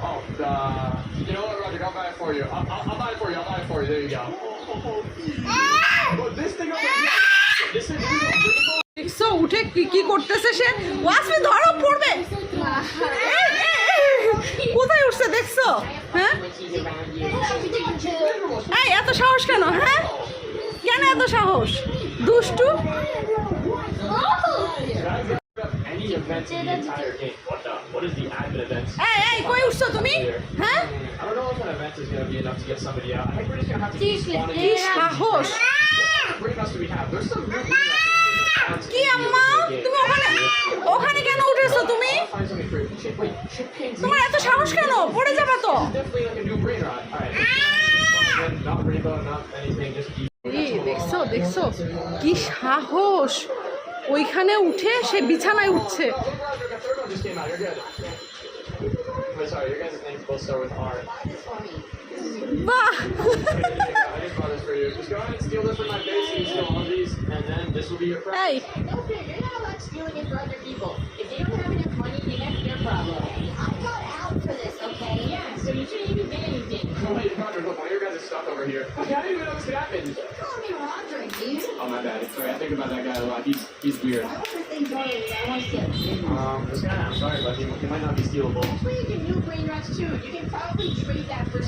Oh, you know what, Roger? I'll buy it for you. I'll buy it for you. I'll buy it for you. There you go. Well, this thing over here. This is দেখছো উঠে কি করতেছে সে? ওয়াসমি ধরো পড়বে। কোথায় উঠছে দেখছো? হ্যাঁ এই এত সাহস কেন? হ্যাঁ কেন এত সাহস? দুষ্টু। any event in the entire game. What is the admin event? এই কই উঠছো তুমি? হ্যাঁ I don't know if an event is going to be enough to get somebody out. I think we're just going to have to keep spawning. কি সাহস? Bring us to we have. There's some new কি আম্মা তুমি ওখানে কেন উঠেছো তুমি? তোমার এত সাহস কেন? পড়ে যাবে তো। Definitely like a new brain rot. All right. Not rainbow, not anything. Just দেখছো দেখছো কি সাহস? ওইখানে উঠে সে বিছানায় উঠছে। Sorry, your guys' names both start with R. বাহ I just bought this for you. Just go ahead and steal this from my base and steal all of these, and then this will be your prize. এই Okay, you're not allowed stealing it for other people. If they don't have enough money, then that's their problem. I got out for this, okay? Yeah, so you shouldn't even get anything. Wait, Roger, look, one of your guys is stuck over here. Okay, I didn't even know this could happen. Call me Roger, dude. Oh, my bad. Sorry, I think about that guy a lot. He's weird. I want the thing going. I want to steal it. This guy, I'm sorry, but he might not be stealable. That's where you get new brain rots too. You can probably trade that for